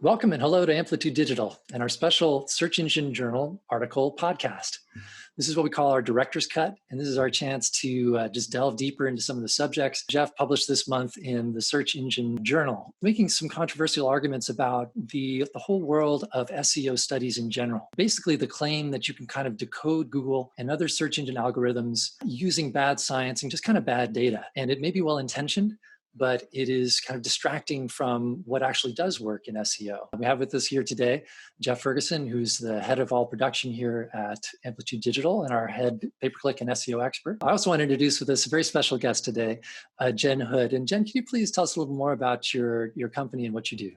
Welcome and hello to Amplitude Digital and our special Search Engine Journal article podcast. This is what we call our director's cut, and this is our chance to just delve deeper into some of the subjects Jeff published this month in the Search Engine Journal, making some controversial arguments about the whole world of SEO studies in general. Basically, the claim that you can kind of decode Google and other search engine algorithms using bad science and just kind of bad data. And it may be well-intentioned, but it is kind of distracting from what actually does work in SEO. We have with us here today Jeff Ferguson, who's the head of all production here at Amplitude Digital and our head pay-per-click and SEO expert. I also want to introduce with us a very special guest today, Jen Hood. And Jen, can you please tell us a little more about your company and what you do?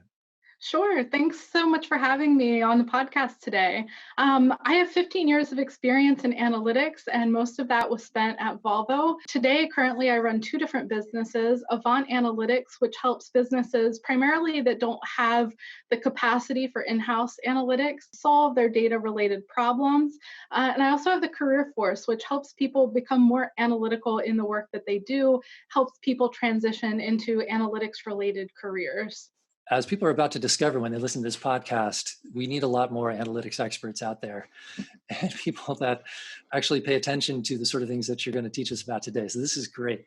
Sure. Thanks so much for having me on the podcast today. I have 15 years of experience in analytics, and most of that was spent at Volvo. Today, currently, I run two different businesses, Avant Analytics, which helps businesses primarily that don't have the capacity for in-house analytics solve their data-related problems. And I also have the Career Force, which helps people become more analytical in the work that they do, helps people transition into analytics-related careers. As people are about to discover when they listen to this podcast, we need a lot more analytics experts out there and people that actually pay attention to the sort of things that you're going to teach us about today. So this is great.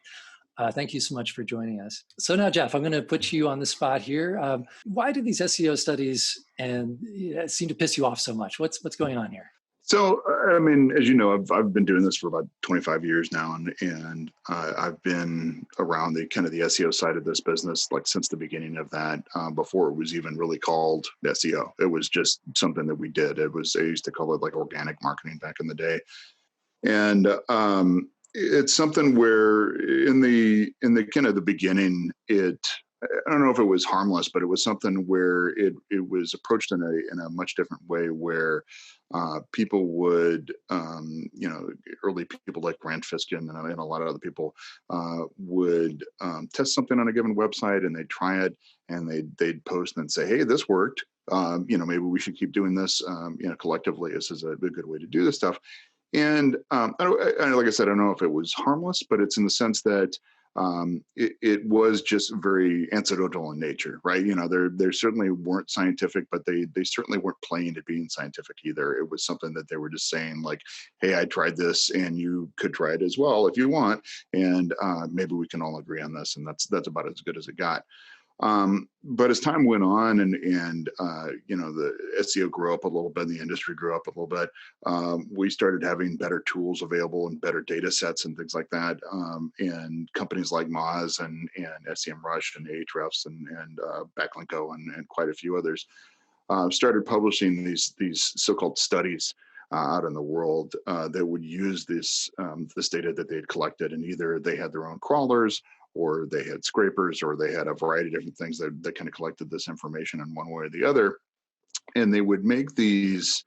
Thank you so much for joining us. So now, Jeff, I'm going to put you on the spot here. Why do these SEO studies seem to piss you off so much? What's going on here? So, I mean, as you know, I've been doing this for about 25 years now, and I've been around the kind of the SEO side of this business like since the beginning of that. Before it was even really called SEO, it was just something that we did. I used to call it like organic marketing back in the day, and it's something where in the kind of the beginning, I don't know if it was harmless, but it was something where it was approached in a much different way, where people would, early people like Grant Fiskin and a lot of other people would test something on a given website, and they'd try it, and they'd post and say, "Hey, this worked. Maybe we should keep doing this. Collectively, this is a good way to do this stuff." And like I said, I don't know if it was harmless, but it's in the sense that it was just very anecdotal in nature, right? They certainly weren't scientific, but they certainly weren't playing at being scientific either. It was something that they were just saying like, "Hey, I tried this, and you could try it as well if you want, and maybe we can all agree on this." And that's about as good as it got. But as time went on and the SEO grew up a little bit, the industry grew up a little bit, we started having better tools available and better data sets and things like that. And companies like Moz and SEMrush and Ahrefs and Backlinko and quite a few others started publishing these so-called studies out in the world that would use this data that they had collected, and either they had their own crawlers, or they had scrapers, or they had a variety of different things that kind of collected this information in one way or the other. And they would make these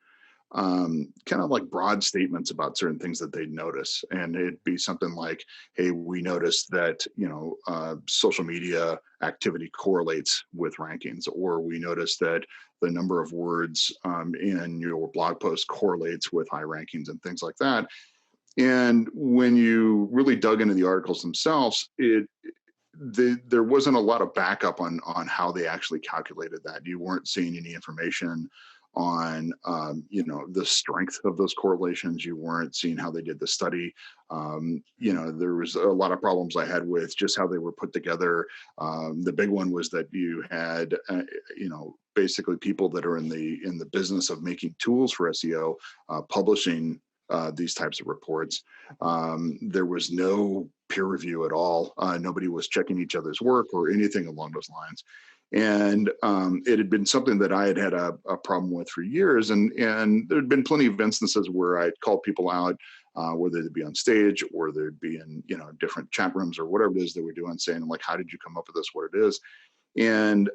kind of like broad statements about certain things that they'd notice. And it'd be something like, "Hey, we noticed that, social media activity correlates with rankings," or "We noticed that the number of words in your blog post correlates with high rankings," and things like that. And when you really dug into the articles themselves, there wasn't a lot of backup on how they actually calculated that. You weren't seeing any information on the strength of those correlations. You weren't seeing how they did the study. There was a lot of problems I had with just how they were put together. The big one was that you had basically people that are in the business of making tools for SEO publishing these types of reports. There was no peer review at all. Nobody was checking each other's work or anything along those lines. And it had been something that I had a problem with for years. And there had been plenty of instances where I'd called people out, whether they'd be on stage or they'd be in different chat rooms or whatever it is they were doing, saying like, "How did you come up with this? What it is?" And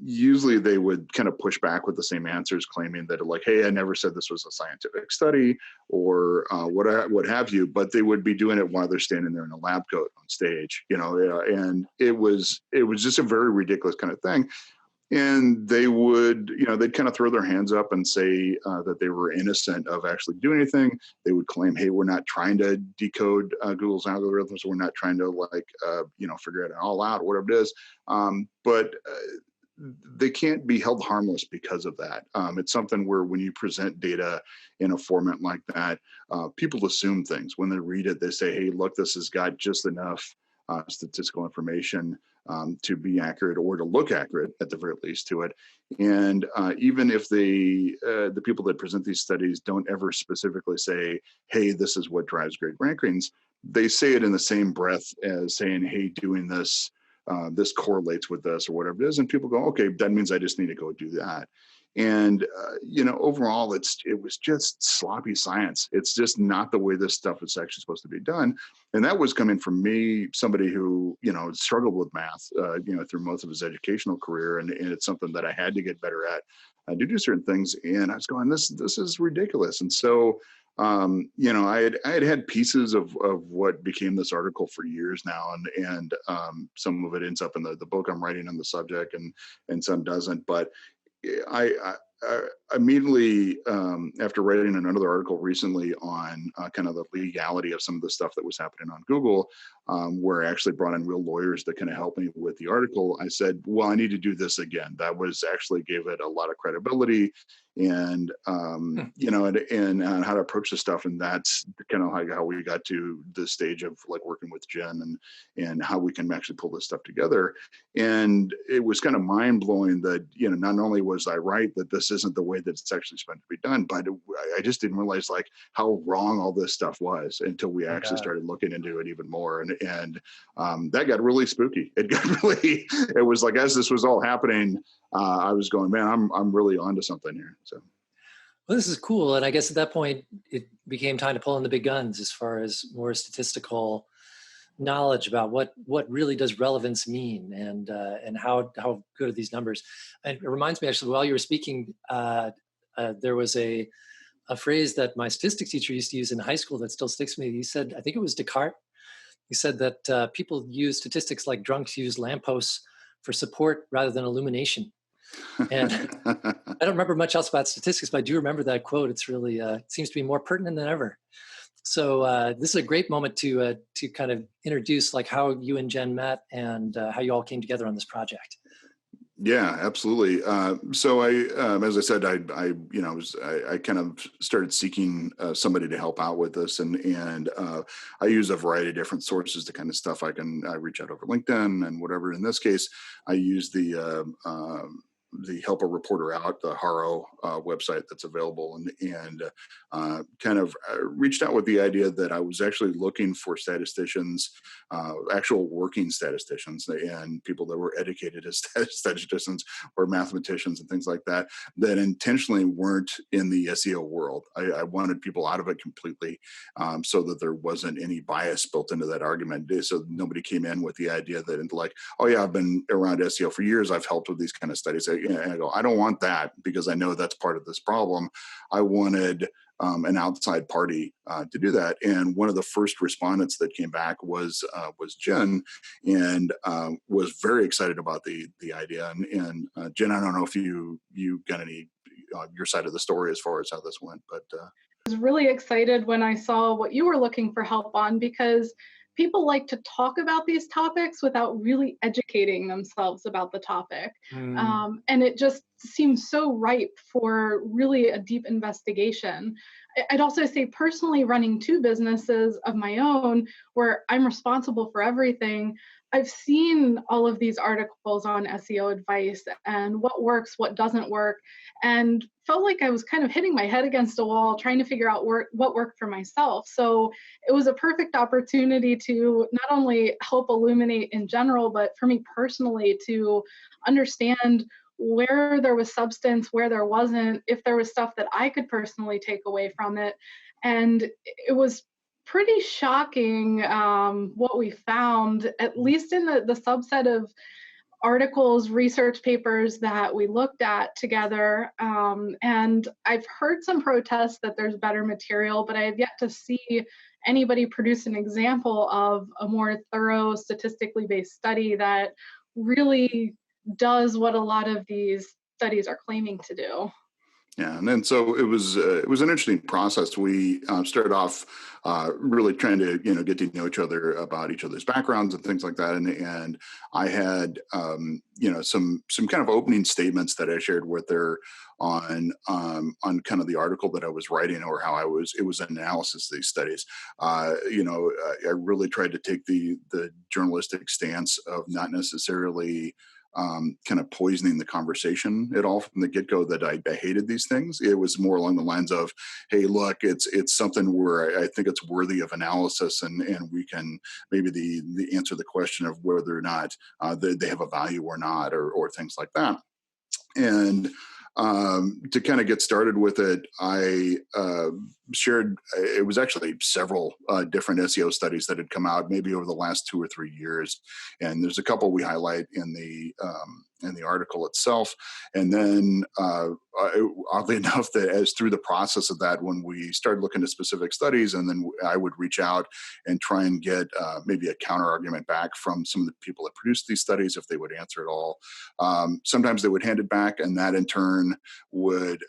usually they would kind of push back with the same answers, claiming that like, "Hey, I never said this was a scientific study," or what have you. But they would be doing it while they're standing there in a lab coat on stage, and it was just a very ridiculous kind of thing. And they would, they'd kind of throw their hands up and say that they were innocent of actually doing anything. They would claim, "Hey, we're not trying to decode Google's algorithms. We're not trying to figure it all out," or whatever it is. But they can't be held harmless because of that. It's something where when you present data in a format like that, people assume things. When they read it, they say, hey, look, this has got just enough statistical information to be accurate or to look accurate at the very least to it. And even if the people that present these studies don't ever specifically say, hey, this is what drives great rankings, they say it in the same breath as saying, hey, doing this, this correlates with this or whatever it is. And people go, okay, that means I just need to go do that. And, overall, it was just sloppy science. It's just not the way this stuff is actually supposed to be done. And that was coming from me, somebody who, struggled with math, through most of his educational career. And it's something that I had to get better at to do certain things. And I was going, this is ridiculous. And so, I had pieces of what became this article for years now, and some of it ends up in the book I'm writing on the subject, and some doesn't. But I immediately, after writing another article recently on kind of the legality of some of the stuff that was happening on Google, where I actually brought in real lawyers to kind of help me with the article, I said, well, I need to do this again. That was actually gave it a lot of credibility and, and how to approach the stuff. And that's kind of how we got to the stage of like working with Jen and how we can actually pull this stuff together. And it was kind of mind blowing that, not only was I right that this isn't the way that it's actually supposed to be done, but I just didn't realize like how wrong all this stuff was until we actually started looking into it even more. And that got really spooky. It was like, as this was all happening, I was going, man, I'm really onto something here. So. Well, this is cool. And I guess at that point, it became time to pull in the big guns as far as more statistical knowledge about what really does relevance mean and how good are these numbers. And it reminds me, actually, while you were speaking, there was a phrase that my statistics teacher used to use in high school that still sticks with me. He said, I think it was Descartes. He said that people use statistics like drunks use lampposts for support rather than illumination. And I don't remember much else about statistics, but I do remember that quote. It's really, it seems to be more pertinent than ever. So this is a great moment to kind of introduce like how you and Jen met and how you all came together on this project. Yeah, absolutely. So as I said, I kind of started seeking somebody to help out with this, and I use a variety of different sources to kind of stuff. I reach out over LinkedIn and whatever. In this case, I use the Help a Reporter Out, the HARO website that's available, and kind of reached out with the idea that I was actually looking for statisticians, actual working statisticians, and people that were educated as statisticians or mathematicians and things like that, that intentionally weren't in the SEO world. I wanted people out of it completely, so that there wasn't any bias built into that argument. So nobody came in with the idea that like, oh yeah, I've been around SEO for years, I've helped with these kind of studies. And I go, I don't want that, because I know that's part of this problem. I wanted an outside party to do that. And one of the first respondents that came back was Jen, and was very excited about the idea. And Jen, I don't know if you got any your side of the story as far as how this went, but I was really excited when I saw what you were looking for help on, because people like to talk about these topics without really educating themselves about the topic. And it just seems so ripe for really a deep investigation. I'd also say, personally, running two businesses of my own where I'm responsible for everything, I've seen all of these articles on SEO advice and what works, what doesn't work, and felt like I was kind of hitting my head against a wall trying to figure out what worked for myself. So it was a perfect opportunity to not only help illuminate in general, but for me personally to understand where there was substance, where there wasn't, if there was stuff that I could personally take away from it. And it was pretty shocking what we found, at least in the subset of articles, research papers that we looked at together. And I've heard some protests that there's better material, but I have yet to see anybody produce an example of a more thorough, statistically based study that really does what a lot of these studies are claiming to do. Yeah, and then so it was an interesting process. We started off really trying to get to know each other, about each other's backgrounds and things like that. And I had some kind of opening statements that I shared with her on kind of the article that I was writing, or how it was an analysis of these studies. I really tried to take the journalistic stance of not necessarily kind of poisoning the conversation at all from the get-go, that I hated these things. It was more along the lines of, hey, look, it's something where I think it's worthy of analysis, and we can maybe the answer the question of whether or not they have a value or not, or things like that. And to kind of get started with it, I shared, it was actually several different SEO studies that had come out maybe over the last 2 or 3 years. And there's a couple we highlight in the article itself. And then oddly enough, that as through the process of that, when we started looking at specific studies, and then I would reach out and try and get maybe a counter argument back from some of the people that produced these studies, if they would answer it all. Sometimes they would hand it back, and that in turn would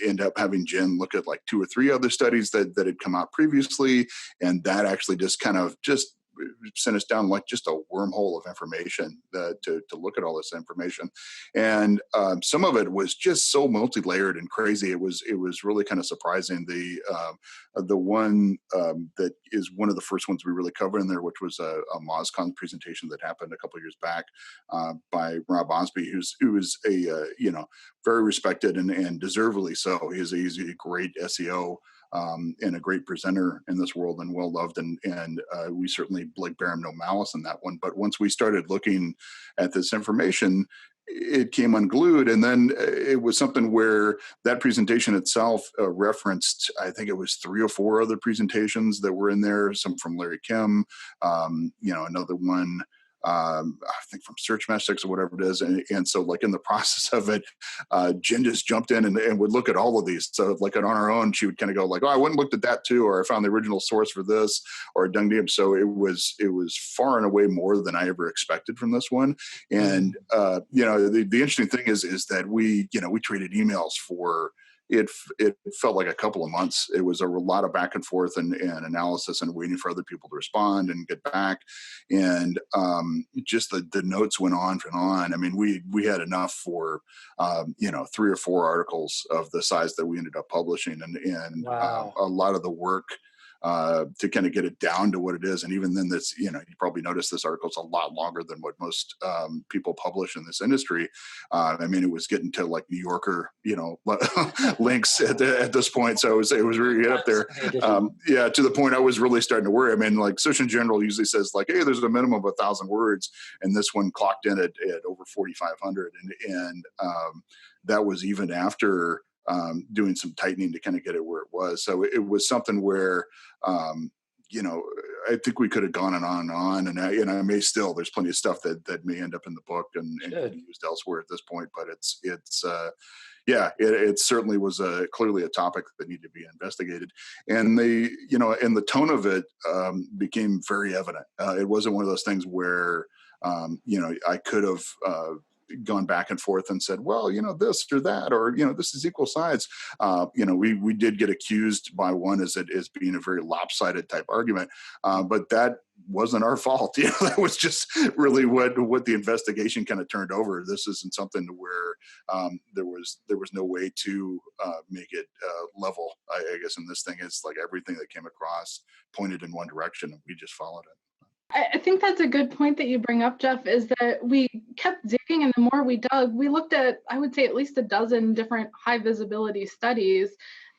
end up having Jen look at like 2 or 3 other studies that had come out previously. And that actually just kind of just sent us down like just a wormhole of information to look at all this information. And some of it was just so multi-layered and crazy. It was really kind of surprising. The one that is one of the first ones we really covered in there, which was a MozCon presentation that happened a couple of years back by Rob Osby, who is a very respected and deservedly so. He's a great SEO and a great presenter in this world, and well loved, and we certainly bear him no malice in that one. But once we started looking at this information, it came unglued, and then it was something where that presentation itself referenced, I think it was 3 or 4 other presentations that were in there, some from Larry Kim, another one I think from Search Metrics or whatever it is. And so like in the process of it, Jen just jumped in and would look at all of these. So like on our own, she would kind of go like, oh, I went and looked at that too, or I found the original source for this, or dung deep. So it was far and away more than I ever expected from this one. And, the interesting thing is that we traded emails for, it felt like a couple of months. It was a lot of back and forth and analysis and waiting for other people to respond and get back. And just the notes went on and on. I mean, we had enough for, 3 or 4 articles of the size that we ended up publishing, and Wow. A lot of the work to kind of get it down to what it is. And even then, that's, you probably noticed this article is a lot longer than what most people publish in this industry. I mean, it was getting to like New Yorker, links at this point. So it was really up there. To the point I was really starting to worry. I mean, like Search in General usually says like, hey, there's a minimum of 1,000 words. And this one clocked in at over 4,500. And that was even after doing some tightening to kind of get it where it was. So it was something where, I think we could have gone on, and I may still, there's plenty of stuff that may end up in the book and used elsewhere at this point, but it certainly was clearly a topic that needed to be investigated. And and the tone of it became very evident. It wasn't one of those things where, I could have gone back and forth and said, well, this or that, or, this is equal sides. We did get accused by one as being a very lopsided type argument. But that wasn't our fault. That was just really what the investigation kind of turned over. This isn't something where there was no way to make it level. I guess in this thing, it's like everything that came across pointed in one direction, and we just followed it. I think that's a good point that you bring up, Jeff, is that we kept digging, and the more we dug, we looked at, I would say, at least a dozen different high visibility studies,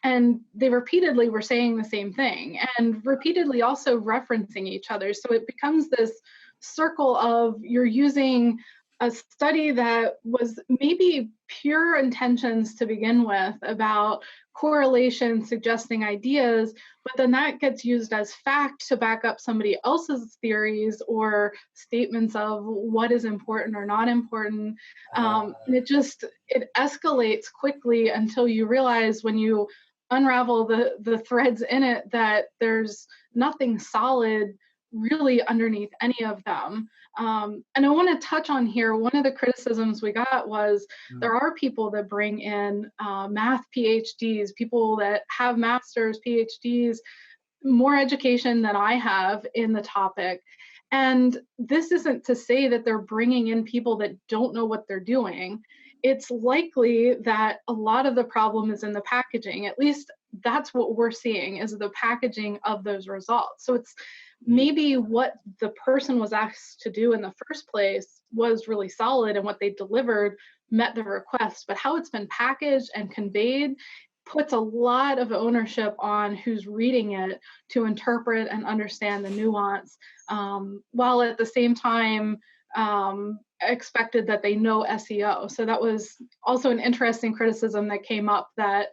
and they repeatedly were saying the same thing and repeatedly also referencing each other. So it becomes this circle of you're using a study that was maybe pure intentions to begin with about correlation suggesting ideas, but then that gets used as fact to back up somebody else's theories or statements of what is important or not important. And it escalates quickly until you realize when you unravel the threads in it that there's nothing solid really underneath any of them. And I want to touch on here, one of the criticisms we got was there are people that bring in math PhDs, people that have masters, PhDs, more education than I have in the topic. And this isn't to say that they're bringing in people that don't know what they're doing. It's likely that a lot of the problem is in the packaging. At least that's what we're seeing, is the packaging of those results. So it's maybe what the person was asked to do in the first place was really solid and what they delivered met the request, but how it's been packaged and conveyed puts a lot of ownership on who's reading it to interpret and understand the nuance, while at the same time expected that they know SEO. So that was also an interesting criticism that came up, that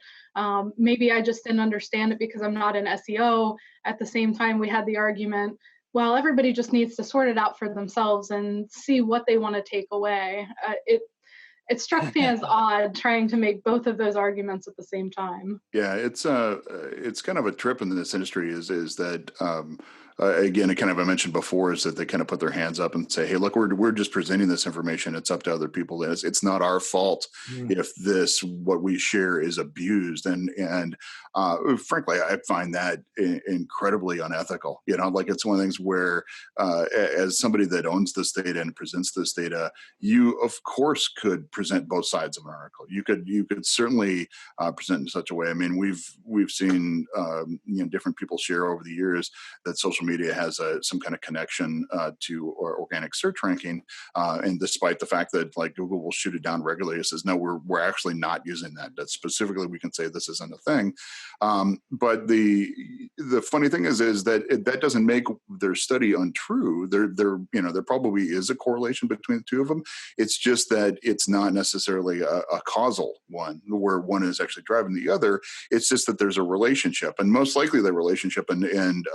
maybe I just didn't understand it because I'm not in SEO. At the same time, we had the argument, well, everybody just needs to sort it out for themselves and see what they want to take away. It struck me as odd trying to make both of those arguments at the same time. Yeah, it's kind of a trip in this industry is that again, it kind of I mentioned before is that they kind of put their hands up and say, hey, look, we're just presenting this information. It's up to other people. It's not our fault if what we share is abused. And frankly, I find that incredibly unethical. Like it's one of the things where as somebody that owns this data and presents this data, you of course could present both sides of an article. You could certainly present in such a way. I mean, we've seen different people share over the years that social media has some kind of connection to organic search ranking, and despite the fact that like Google will shoot it down regularly, it says no, we're actually not using that. That specifically we can say this isn't a thing. But the funny thing is that that doesn't make their study untrue. There probably is a correlation between the two of them. It's just that it's not necessarily a causal one where one is actually driving the other. It's just that there's a relationship, and most likely the relationship and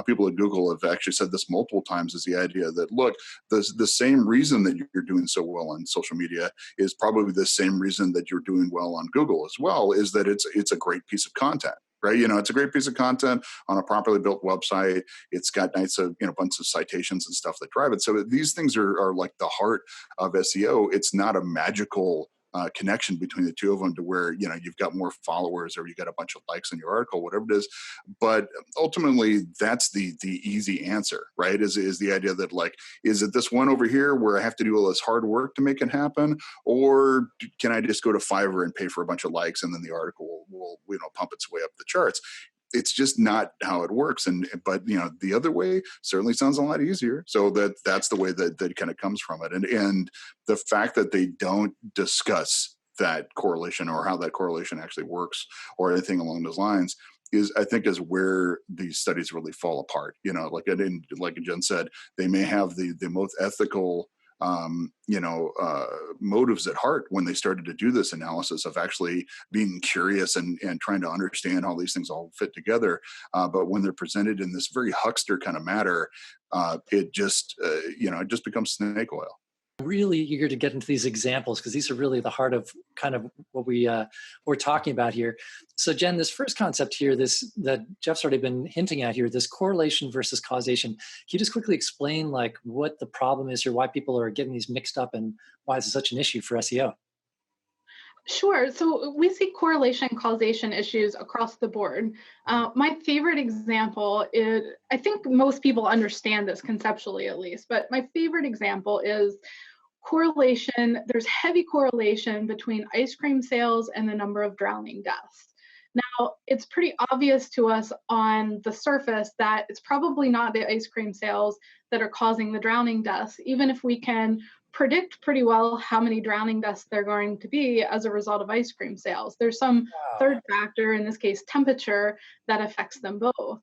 people at Google have actually said this multiple times, is the idea that, look, the same reason that you're doing so well on social media is probably the same reason that you're doing well on Google as well, is that it's a great piece of content. Right, it's a great piece of content on a properly built website. It's got nice, bunch of citations and stuff that drive it. So these things are like the heart of SEO. It's not a magical connection between the two of them to where you've got more followers or you got a bunch of likes on your article, whatever it is. But ultimately, that's the easy answer, right? Is the idea that, like, is it this one over here where I have to do all this hard work to make it happen, or can I just go to Fiverr and pay for a bunch of likes and then the article will pump its way up the charts? It's just not how it works. But the other way certainly sounds a lot easier. So that's the way that kind of comes from it. And the fact that they don't discuss that correlation or how that correlation actually works or anything along those lines I think is where these studies really fall apart. Like Jen said, they may have the most ethical motives at heart when they started to do this analysis of actually being curious and trying to understand how these things all fit together. But when they're presented in this very huckster kind of matter, it just becomes snake oil. Really eager to get into these examples because these are really the heart of kind of what we're talking about here. So Jen, this first concept here, this that Jeff's already been hinting at here, this correlation versus causation. Can you just quickly explain like what the problem is or why people are getting these mixed up and why this is such an issue for SEO? Sure. So we see correlation causation issues across the board. My favorite example is, I think most people understand this conceptually at least, but my favorite example is correlation. There's heavy correlation between ice cream sales and the number of drowning deaths. Now, it's pretty obvious to us on the surface that it's probably not the ice cream sales that are causing the drowning deaths, even if we can predict pretty well how many drowning deaths they're going to be as a result of ice cream sales. There's some third factor, in this case, temperature, that affects them both.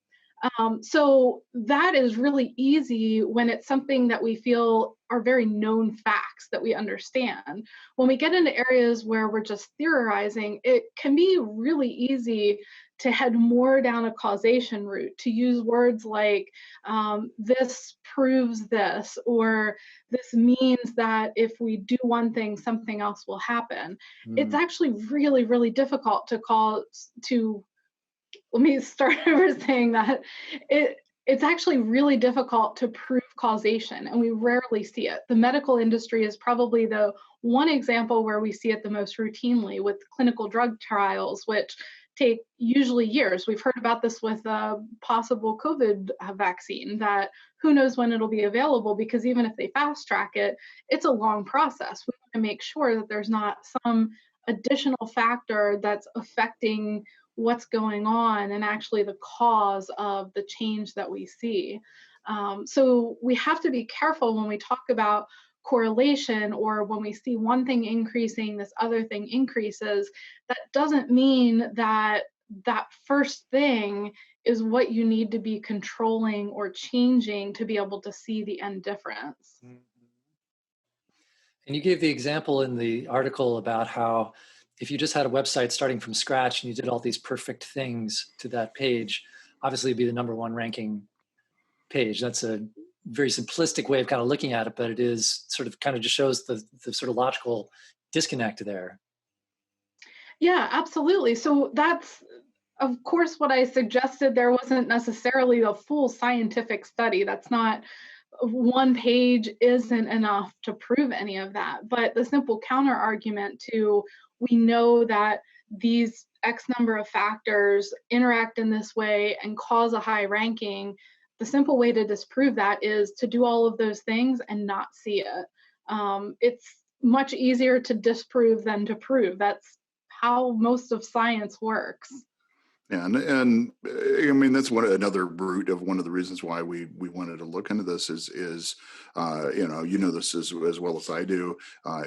So that is really easy when it's something that we feel are very known facts that we understand. When we get into areas where we're just theorizing, it can be really easy to head more down a causation route, to use words like this proves this, or this means that if we do one thing, something else will happen. It's actually really, really difficult let me start over saying that It's actually really difficult to prove causation, and we rarely see it. The medical industry is probably the one example where we see it the most routinely with clinical drug trials, which take usually years. We've heard about this with a possible COVID vaccine, that who knows when it'll be available, because even if they fast track it, it's a long process. We want to make sure that there's not some additional factor that's affecting what's going on and actually the cause of the change that we see. So we have to be careful when we talk about correlation, or when we see one thing increasing, this other thing increases. That doesn't mean that that first thing is what you need to be controlling or changing to be able to see the end difference. Mhm. And you gave the example in the article about how if you just had a website starting from scratch and you did all these perfect things to that page, obviously it'd be the number one ranking page. That's a very simplistic way of kind of looking at it, but it is sort of kind of just shows the sort of logical disconnect there. Yeah, absolutely. So that's, of course, what I suggested. There wasn't necessarily a full scientific study. That's not, one page isn't enough to prove any of that. But the simple counter argument to, we know that these X number of factors interact in this way and cause a high ranking, the simple way to disprove that is to do all of those things and not see it. It's much easier to disprove than to prove. That's how most of science works. Yeah, and I mean that's another root of one of the reasons why we wanted to look into this is you know this as well as I do,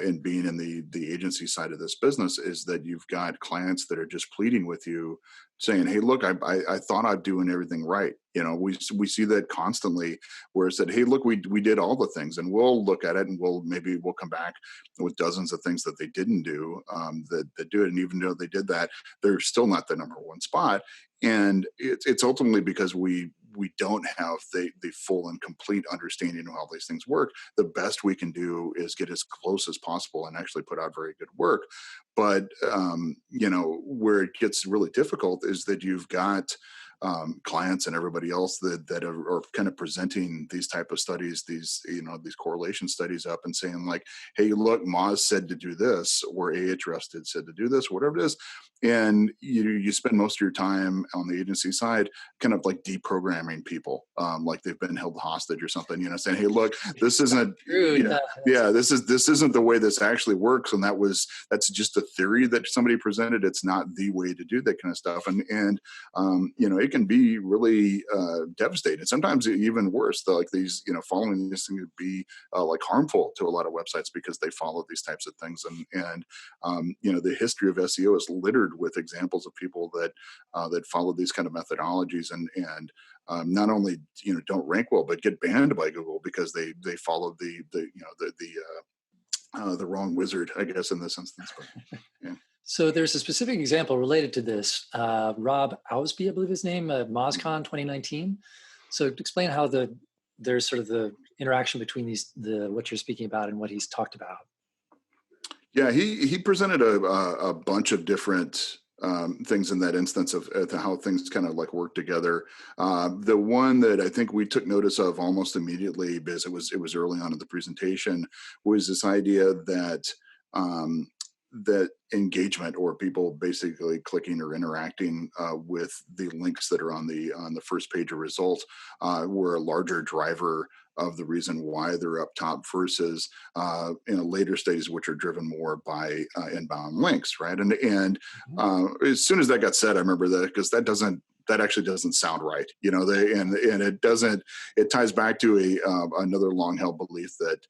in being in the agency side of this business, is that you've got clients that are just pleading with you, saying, "Hey, look, I thought I'm doing everything right." You know, we see that constantly, where it said, "Hey, look, we did all the things," and we'll look at it and we'll come back with dozens of things that they didn't do, that do it, and even though they did that, they're still not the number one spot. And it's ultimately because we don't have the full and complete understanding of how these things work. The best we can do is get as close as possible and actually put out very good work. But you know, where it gets really difficult is that you've got clients and everybody else that are kind of presenting these type of studies, these these correlation studies up and saying like, "Hey, look, Moz said to do this, or Ahrefs said to do this," whatever it is. And you spend most of your time on the agency side kind of like deprogramming people, like they've been held hostage or something, you know, saying, "Hey, look, this isn't True, yeah, this isn't the way this actually works, and that's just a theory that somebody presented. It's not the way to do that kind of stuff." And you know, it can be really devastating. Sometimes even worse. Like these, you know, following these things would be like harmful to a lot of websites because they follow these types of things. And you know, the history of SEO is littered with examples of people that follow these kind of methodologies and not only don't rank well, but get banned by Google because they follow the wrong wizard, I guess, in this instance. But, yeah. So there's a specific example related to this. Rob Ausby, I believe his name, MozCon 2019. So explain how there's sort of the interaction between what you're speaking about and what he's talked about. Yeah, he presented a bunch of different things in that instance of how things kind of like work together. The one that I think we took notice of almost immediately, because it was early on in the presentation, was this idea that that engagement, or people basically clicking or interacting with the links that are on the first page of results, were a larger driver of the reason why they're up top versus in a later stages, which are driven more by inbound links, right? And as soon as that got said, I remember that, because that actually doesn't sound right, you know. And it doesn't. It ties back to another long-held belief that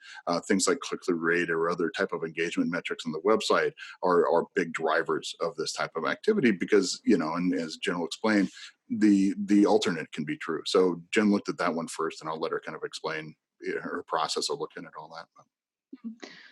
things like click-through rate or other type of engagement metrics on the website are big drivers of this type of activity, because, you know, and as Jen will explain, the alternate can be true. So Jen looked at that one first, and I'll let her kind of explain her process of looking at all that.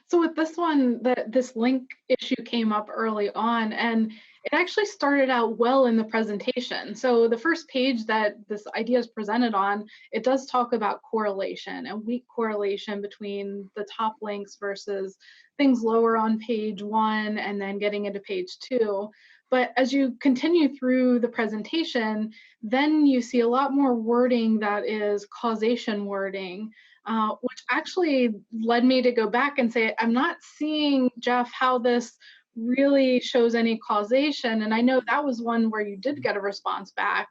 So with this one, this link issue came up early on, and it actually started out well in the presentation. So the first page that this idea is presented on, it does talk about correlation and weak correlation between the top links versus things lower on page 1 and then getting into page 2. But as you continue through the presentation, then you see a lot more wording that is causation wording, which actually led me to go back and say, I'm not seeing, Jeff, how this really shows any causation. And I know that was one where you did get a response back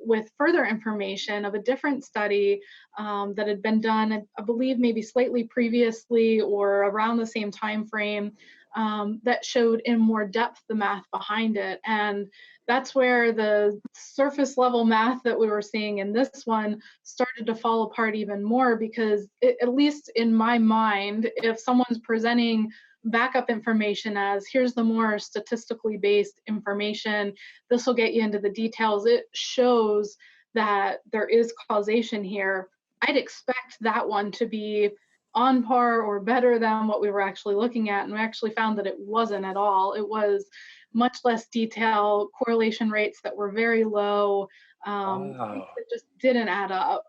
with further information of a different study that had been done, I believe maybe slightly previously or around the same time frame, that showed in more depth the math behind it. And that's where the surface level math that we were seeing in this one started to fall apart even more, because at least in my mind, if someone's presenting backup information as here's the more statistically based information, this will get you into the details, it shows that there is causation here, I'd expect that one to be on par or better than what we were actually looking at. And we actually found that it wasn't at all. It was much less detail, correlation rates that were very low. Wow. It just didn't add up.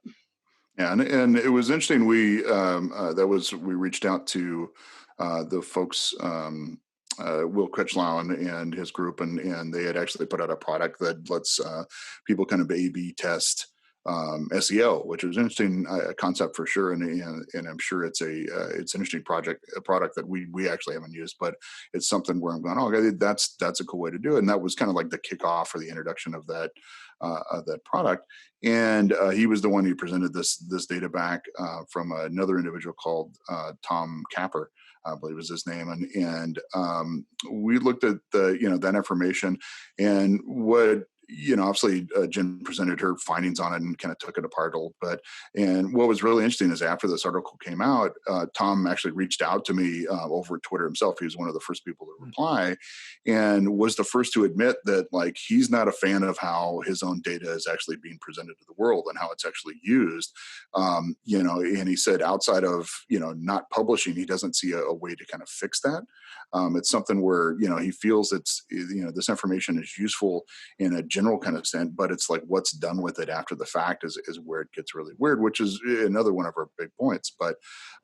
Yeah, and it was interesting. We reached out to the folks, Will Critchlow and his group, and they had actually put out a product that lets people kind of A/B test SEO, which is an interesting concept for sure, and I'm sure it's an interesting a product that we actually haven't used, but it's something where I'm going, oh, okay, that's a cool way to do it, and that was kind of like the kickoff or the introduction of that product. And he was the one who presented this data back from another individual called Tom Capper, I believe was his name, and we looked at that information, and what obviously Jen presented her findings on it and kind of took it apart a little bit. And what was really interesting is after this article came out, Tom actually reached out to me over Twitter himself. He was one of the first people to reply, and was the first to admit that like he's not a fan of how his own data is actually being presented to the world and how it's actually used. And he said outside of not publishing, he doesn't see a way to kind of fix that. It's something where he feels it's this information is useful in a general kind of sense, but it's like what's done with it after the fact is where it gets really weird, which is another one of our big points. But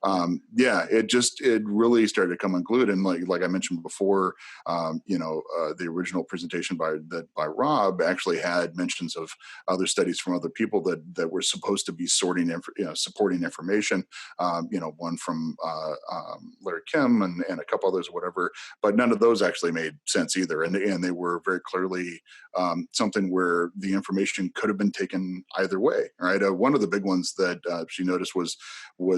it really started to come unglued, and like I mentioned before, the original presentation by Rob actually had mentions of other studies from other people that were supposed to be supporting information. One from Larry Kim and a couple others, whatever, but none of those actually made sense either, and they were very clearly something where the information could have been taken either way, right? One of the big ones that she noticed was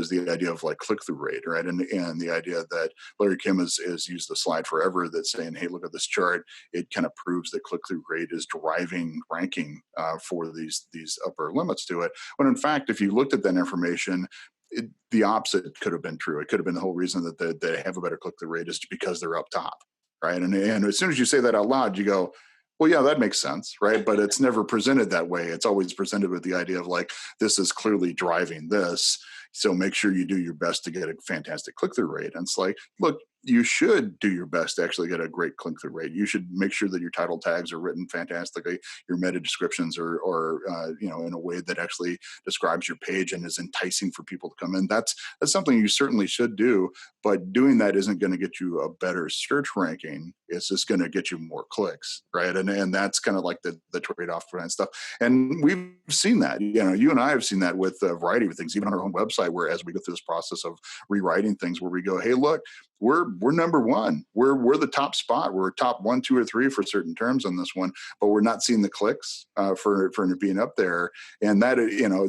the idea of like click-through rate, right? And the idea that Larry Kim has used the slide forever that's saying, hey, look at this chart. It kind of proves that click-through rate is driving ranking for these upper limits to it. When in fact, if you looked at that information, the opposite could have been true. It could have been the whole reason that they have a better click-through rate is because they're up top, right? And as soon as you say that out loud, you go, well, yeah, that makes sense, right? But it's never presented that way. It's always presented with the idea of like, this is clearly driving this, so make sure you do your best to get a fantastic click-through rate. And it's like, look, you should do your best to actually get a great click-through rate. You should make sure that your title tags are written fantastically, your meta descriptions are in a way that actually describes your page and is enticing for people to come in. That's something you certainly should do, but doing that isn't going to get you a better search ranking. It's just going to get you more clicks, right? And that's kind of like the trade-off for that stuff. And we've seen that. You and I have seen that with a variety of things, even on our own website, where as we go through this process of rewriting things, where we go, hey, look, we're number one. We're the top spot. We're top 1, 2, or 3 for certain terms on this one, but we're not seeing the clicks for it being up there. And that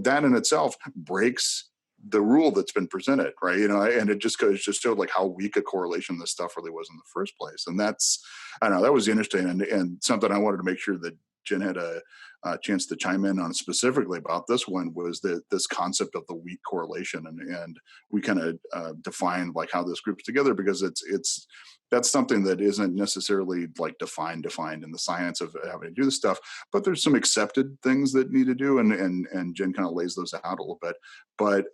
that in itself breaks the rule that's been presented, right? And it just showed like how weak a correlation this stuff really was in the first place. And that's, I don't know, that was interesting and something I wanted to make sure that Jen had a chance to chime in on specifically about this one was this concept of the weak correlation, and we kind of defined like how this groups together, because that's something that isn't necessarily like defined in the science of having to do this stuff, but there's some accepted things that need to do, and Jen kind of lays those out a little bit. But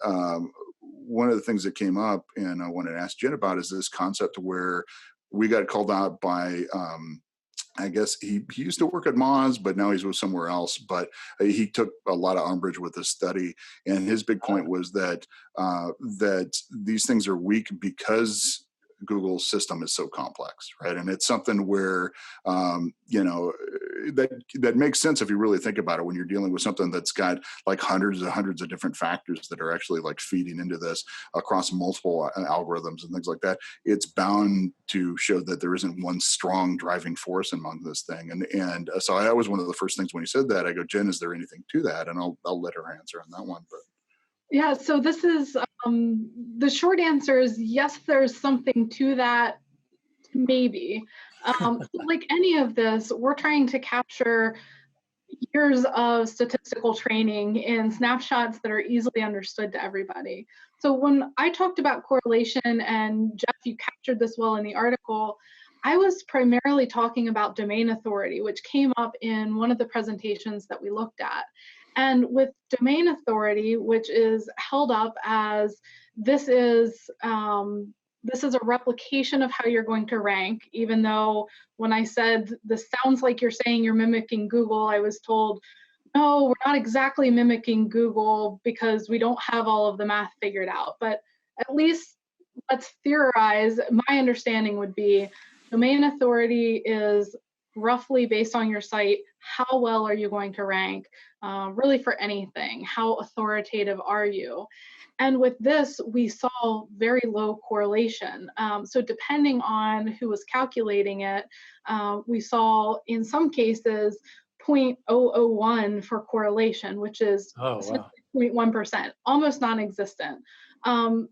one of the things that came up and I wanted to ask Jen about is this concept where we got called out by, I guess he used to work at Moz, but now he's with somewhere else. But he took a lot of umbrage with this study, and his big point was that that these things are weak because Google's system is so complex, right? And it's something where that makes sense if you really think about it. When you're dealing with something that's got like hundreds of different factors that are actually like feeding into this across multiple algorithms and things like that, it's bound to show that there isn't one strong driving force among this thing. And so that was one of the first things when he said that. I go, Jen, is there anything to that? And I'll let her answer on that one. But yeah, so this is the short answer is yes, there's something to that, maybe. Like any of this, we're trying to capture years of statistical training in snapshots that are easily understood to everybody. So when I talked about correlation, and Jeff, you captured this well in the article, I was primarily talking about domain authority, which came up in one of the presentations that we looked at. And with domain authority, which is held up as this is a replication of how you're going to rank, even though when I said this sounds like you're saying you're mimicking Google, I was told, no, we're not exactly mimicking Google because we don't have all of the math figured out. But at least let's theorize. My understanding would be domain authority is roughly based on your site, how well are you going to rank, really for anything? How authoritative are you? And with this, we saw very low correlation. So depending on who was calculating it, we saw in some cases 0.001 for correlation, which is 0.1%, almost non-existent.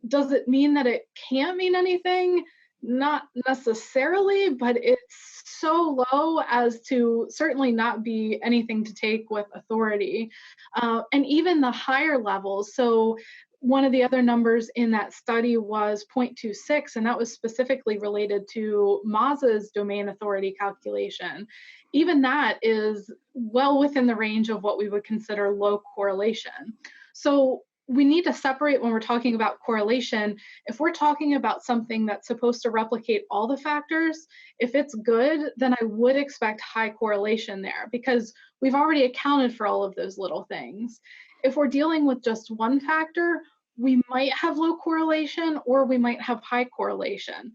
Does it mean that it can't mean anything? Not necessarily, but it's so low as to certainly not be anything to take with authority. And even the higher levels, so one of the other numbers in that study was 0.26, and that was specifically related to Moz's domain authority calculation. Even that is well within the range of what we would consider low correlation. So we need to separate when we're talking about correlation. If we're talking about something that's supposed to replicate all the factors, if it's good, then I would expect high correlation there because we've already accounted for all of those little things. If we're dealing with just one factor, we might have low correlation or we might have high correlation.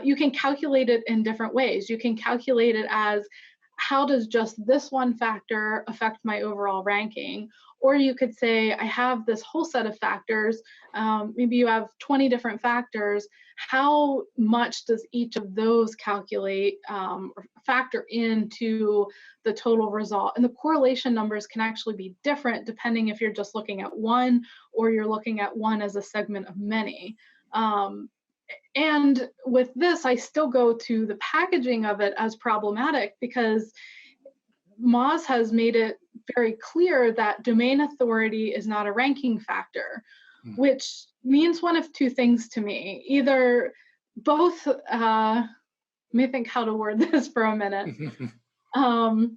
You can calculate it in different ways. You can calculate it as how does just this one factor affect my overall ranking? Or you could say, I have this whole set of factors. Maybe you have 20 different factors. How much does each of those calculate or factor into the total result? And the correlation numbers can actually be different depending if you're just looking at one or you're looking at one as a segment of many. And with this, I still go to the packaging of it as problematic because Moz has made it very clear that domain authority is not a ranking factor, which means one of two things to me. Either both, let me think how to word this for a minute. Moz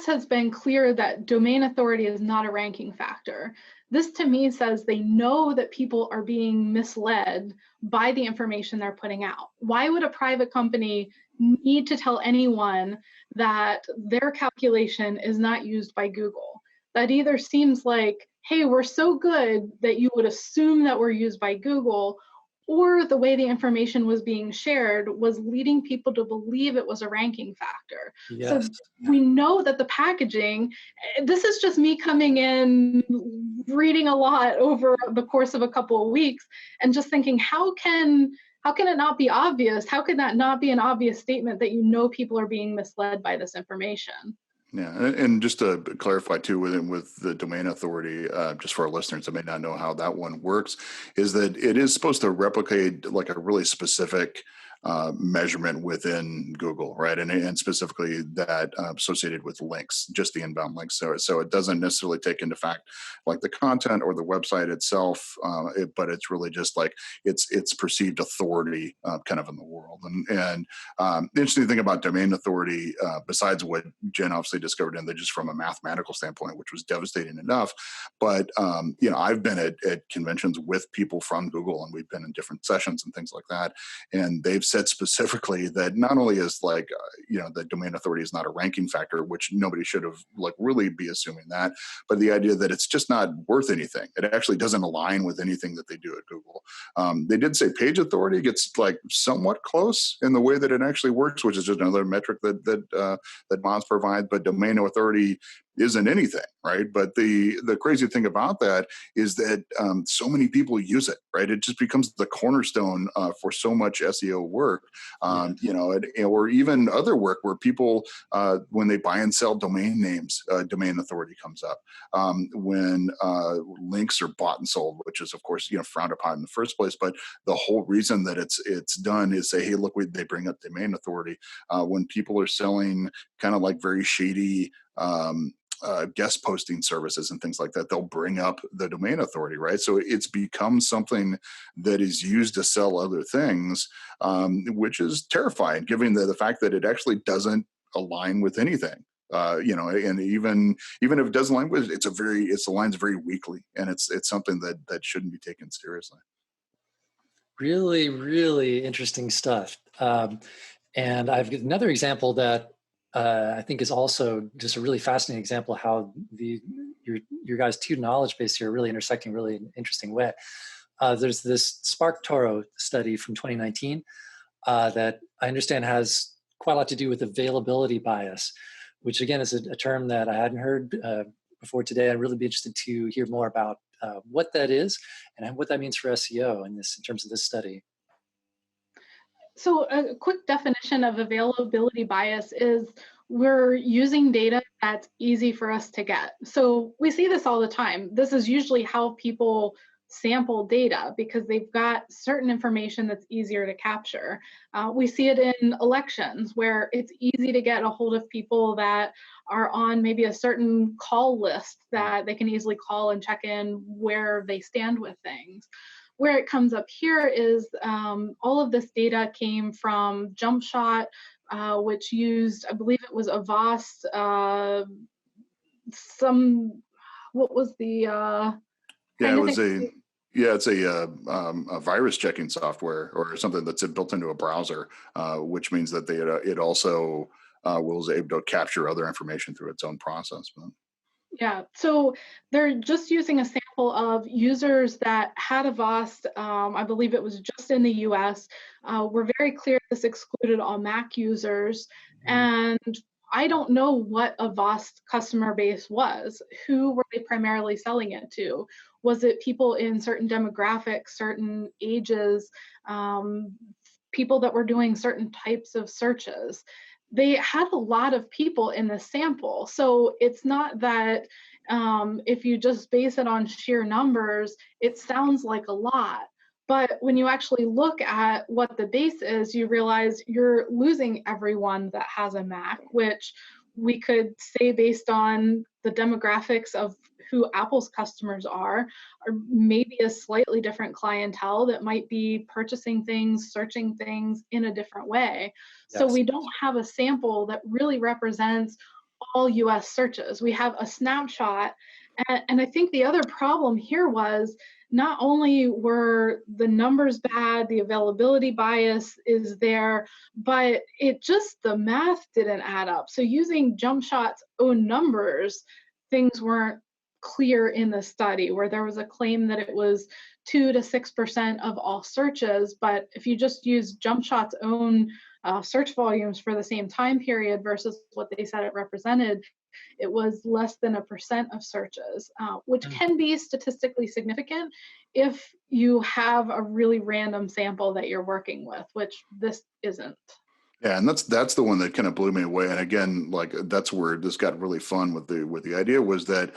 has been clear that domain authority is not a ranking factor. This to me says they know that people are being misled by the information they're putting out. Why would a private company need to tell anyone that their calculation is not used by Google? That either seems like, hey, we're so good that you would assume that we're used by Google, or the way the information was being shared was leading people to believe it was a ranking factor. Yes. So we know that the packaging, this is just me coming in, reading a lot over the course of a couple of weeks and just thinking, how can it not be obvious? How could that not be an obvious statement that you know people are being misled by this information? Yeah, and just to clarify too, with the domain authority, just for our listeners that may not know how that one works, is that it is supposed to replicate like a really specific measurement within Google, right? And specifically that associated with links, just the inbound links. So it doesn't necessarily take into fact like the content or the website itself, but it's really just like it's perceived authority kind of in the world. And the interesting thing about domain authority, besides what Jen obviously discovered in there just from a mathematical standpoint, which was devastating enough, but I've been at conventions with people from Google, and we've been in different sessions and things like that, and they've said specifically that not only is like the domain authority is not a ranking factor, which nobody should have like really be assuming that, but the idea that it's just not worth anything. It actually doesn't align with anything that they do at Google. They did say page authority gets like somewhat close in the way that it actually works, which is just another metric that MONS provide, but domain authority isn't anything, right? But the crazy thing about that is that so many people use it, right? It just becomes the cornerstone for so much SEO work, or even other work where people, when they buy and sell domain names, domain authority comes up. When links are bought and sold, which is of course frowned upon in the first place, but the whole reason that it's done is say, hey, look, they bring up domain authority. When people are selling kind of like very shady guest posting services and things like that, they'll bring up the domain authority, right? So it's become something that is used to sell other things, which is terrifying, given the fact that it actually doesn't align with anything. And even if it doesn't align with it, it aligns very weakly, and it's something that shouldn't be taken seriously. Really, really interesting stuff. And I've got another example that I think is also just a really fascinating example of how your guys' two knowledge base here are really intersecting really in an interesting way. There's this Spark Toro study from 2019 that I understand has quite a lot to do with availability bias, which again is a term that I hadn't heard before today. I'd really be interested to hear more about what that is and what that means for SEO in terms of this study. So a quick definition of availability bias is we're using data that's easy for us to get. So we see this all the time. This is usually how people sample data because they've got certain information that's easier to capture. We see it in elections where it's easy to get a hold of people that are on maybe a certain call list that they can easily call and check in where they stand with things. Where it comes up here is all of this data came from JumpShot, which used, I believe it was Avast, what was the it's a virus checking software or something that's built into a browser, which means that it also was able to capture other information through its own process. Yeah, so they're just using a sample of users that had Avast. I believe it was just in the US. We're very clear this excluded all Mac users. And I don't know what Avast customer base was. Who were they primarily selling it to? Was it people in certain demographics, certain ages, people that were doing certain types of searches? They had a lot of people in the sample. So it's not that if you just base it on sheer numbers, it sounds like a lot. But when you actually look at what the base is, you realize you're losing everyone that has a Mac, which we could say based on the demographics of who Apple's customers are, or maybe a slightly different clientele that might be purchasing things, searching things in a different way. Yes. So we don't have a sample that really represents all US searches. We have a snapshot. And I think the other problem here was not only were the numbers bad, the availability bias is there, but the math didn't add up. So using JumpShot's own numbers, things weren't clear in the study, where there was a claim that it was 2 to 6% of all searches. But if you just use JumpShot's own search volumes for the same time period versus what they said it represented, it was less than 1% of searches, which can be statistically significant if you have a really random sample that you're working with, which this isn't. Yeah, and that's the one that kind of blew me away. And again, like that's where this got really fun with the idea was that,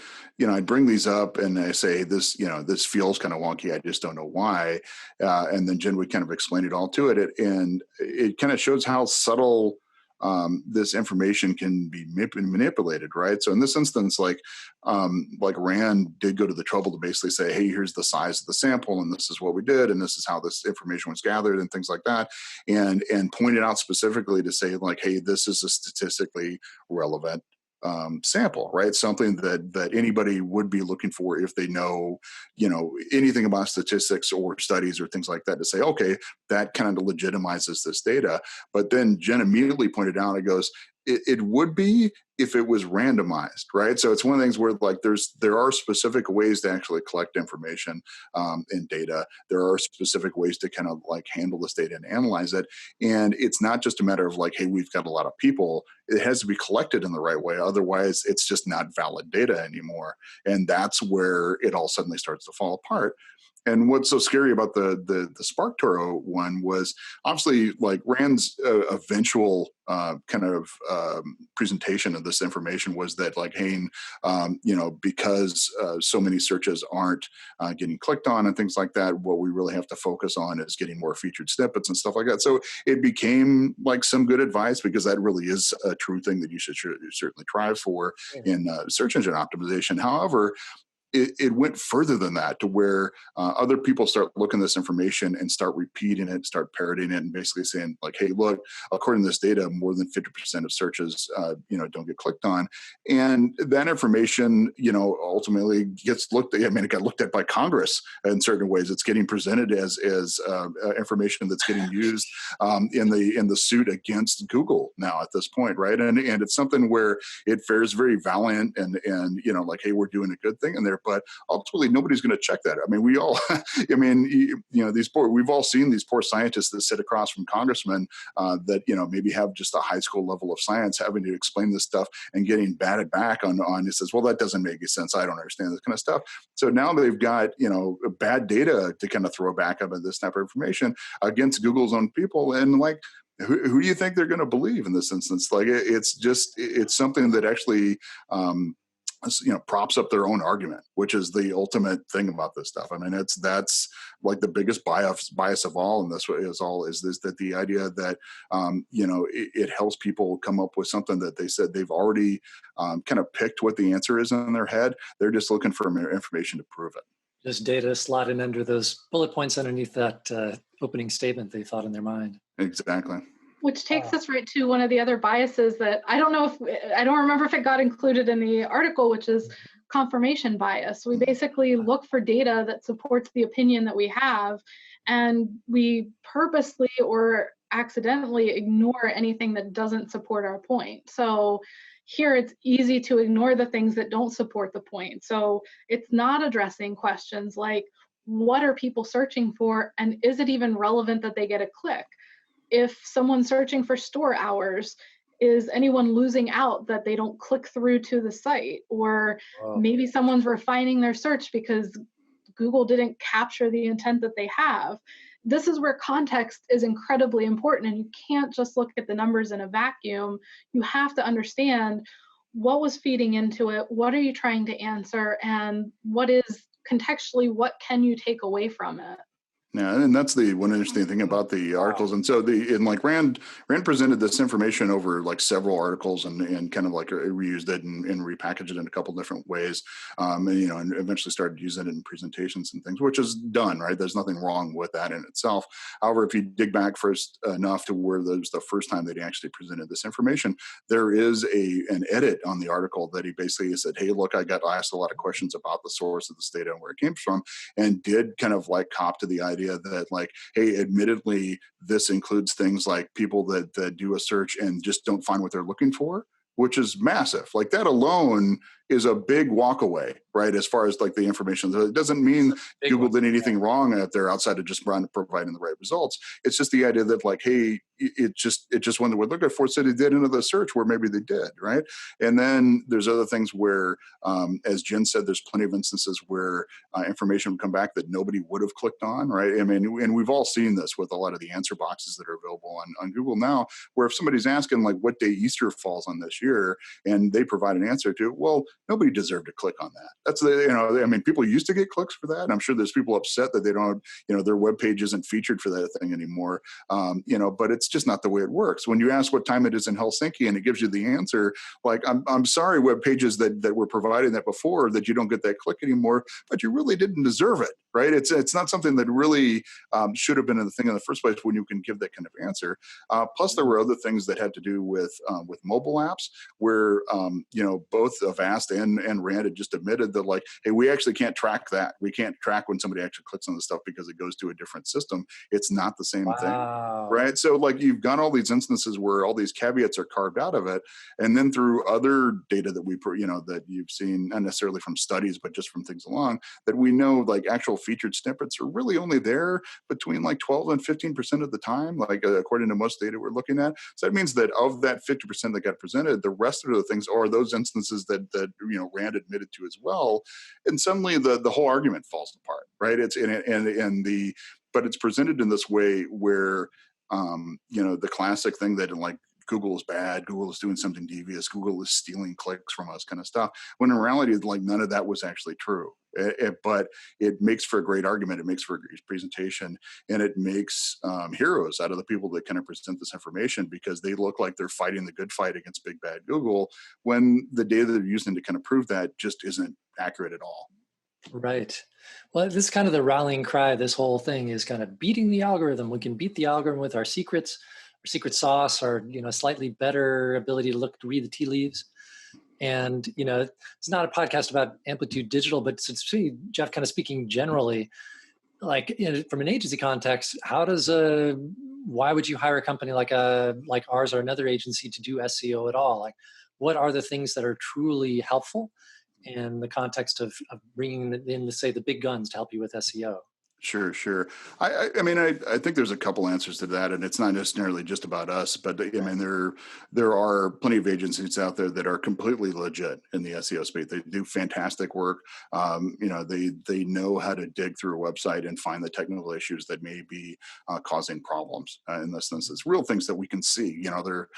I'd bring these up and I say this, this feels kind of wonky. I just don't know why. And then Jen would kind of explain it all to it, and it kind of shows how subtle this information can be manipulated, right? So in this instance, like Rand did go to the trouble to basically say, hey, here's the size of the sample, and this is what we did, and this is how this information was gathered, and things like that, and pointed out specifically to say, like, hey, this is a statistically relevant sample, right? Something that anybody would be looking for if they know, anything about statistics or studies or things like that, to say, okay, that kind of legitimizes this data. But then Jen immediately pointed out, it goes, it would be if it was randomized, right? So it's one of the things where like there are specific ways to actually collect information and data. There are specific ways to kind of like handle this data and analyze it. And it's not just a matter of like, hey, we've got a lot of people. It has to be collected in the right way. Otherwise, it's just not valid data anymore. And that's where it all suddenly starts to fall apart. And what's so scary about the SparkToro one was obviously like Rand's eventual kind of presentation of this information was that like, hey, because so many searches aren't getting clicked on and things like that, what we really have to focus on is getting more featured snippets and stuff like that. So it became like some good advice, because that really is a true thing that you should certainly try for in search engine optimization. However, it went further than that, to where other people start looking at this information and start repeating it, start parroting it, and basically saying like, hey, look, according to this data, more than 50% of searches, don't get clicked on. And that information, ultimately gets looked at. I mean, it got looked at by Congress in certain ways. It's getting presented as information that's getting used in the suit against Google now at this point, right? And it's something where it fares very valiant and like, hey, we're doing a good thing in there. But ultimately, nobody's going to check that. I mean, we all, we've all seen these poor scientists that sit across from congressmen that, maybe have just a high school level of science, having to explain this stuff and getting batted back on it says, well, that doesn't make any sense. I don't understand this kind of stuff. So now they've got, bad data to kind of throw back up at this type of information against Google's own people. And like, who do you think they're going to believe in this instance? Like, it's something that actually, props up their own argument, which is the ultimate thing about this stuff. I mean, that's like the biggest bias of all in this is that the idea that it helps people come up with something that they said they've already kind of picked what the answer is in their head. They're just looking for information to prove it. Just data slotted under those bullet points underneath that opening statement they thought in their mind. Exactly. Which takes us right to one of the other biases that I don't remember if it got included in the article, which is confirmation bias. We basically look for data that supports the opinion that we have, and we purposely or accidentally ignore anything that doesn't support our point. So here it's easy to ignore the things that don't support the point. So it's not addressing questions like, what are people searching for, and is it even relevant that they get a click? If someone's searching for store hours, is anyone losing out that they don't click through to the site? Or maybe someone's refining their search because Google didn't capture the intent that they have. This is where context is incredibly important, and you can't just look at the numbers in a vacuum. You have to understand what was feeding into it, what are you trying to answer, and what is contextually, what can you take away from it? Yeah, and that's the one interesting thing about the articles. And so Rand presented this information over like several articles and kind of like reused it and repackaged it in a couple different ways. And eventually started using it in presentations and things, which is done, right? There's nothing wrong with that in itself. However, if you dig back first enough to where there's the first time that he actually presented this information, there is an edit on the article that he basically said, hey, look, I asked a lot of questions about the source of this data and where it came from, and did kind of like cop to the idea that like, hey, admittedly, this includes things like people that do a search and just don't find what they're looking for, which is massive. Like that alone is a big walk away, right? As far as like the information, it doesn't mean Google did anything wrong out there outside of just providing the right results. It's just the idea that like, hey, it just when they were looking for, so they did another search where maybe they did, right? And then there's other things where, as Jen said, there's plenty of instances where information would come back that nobody would have clicked on, right? I mean, and we've all seen this with a lot of the answer boxes that are available on Google now, where if somebody's asking like what day Easter falls on this year, and they provide an answer to, well, nobody deserved to click on that. That's I mean, people used to get clicks for that. And I'm sure there's people upset that they don't, their web page isn't featured for that thing anymore. But it's just not the way it works. When you ask what time it is in Helsinki and it gives you the answer, like, I'm sorry, web pages that were providing that before, that you don't get that click anymore, but you really didn't deserve it, right? It's not something that really should have been in the thing in the first place when you can give that kind of answer. Plus, there were other things that had to do with mobile apps where, both Avast and Rand had just admitted that like, hey, we actually can't track that. We can't track when somebody actually clicks on the stuff because it goes to a different system. It's not the same thing, right? So like you've got all these instances where all these caveats are carved out of it. And then through other data that that you've seen, not necessarily from studies, but just from things along, that we know like actual featured snippets are really only there between like 12 and 15% of the time, like according to most data we're looking at. So that means that of that 50% that got presented, the rest of the things are those instances that Rand admitted to as well. And suddenly the whole argument falls apart, right? But it's presented in this way where the classic thing that like Google is bad, Google is doing something devious, Google is stealing clicks from us kind of stuff, when in reality, like none of that was actually true. But it makes for a great argument, it makes for a great presentation, and it makes heroes out of the people that kind of present this information, because they look like they're fighting the good fight against big bad Google, when the data they're using to kind of prove that just isn't accurate at all. Right. Well, this is kind of the rallying cry. This whole thing is kind of beating the algorithm. We can beat the algorithm with our secrets, our secret sauce, our slightly better ability to read the tea leaves. And it's not a podcast about Amplitude Digital, but it's Jeff kind of speaking generally, like from an agency context. Why would you hire a company like ours or another agency to do SEO at all? Like, what are the things that are truly helpful in the context of bringing in, say, the big guns to help you with SEO? Sure. I mean, I think there's a couple answers to that, and it's not necessarily just about us, but I mean, there are plenty of agencies out there that are completely legit in the SEO space. They do fantastic work. They know how to dig through a website and find the technical issues that may be causing problems. In this sense, it's real things that we can see. They're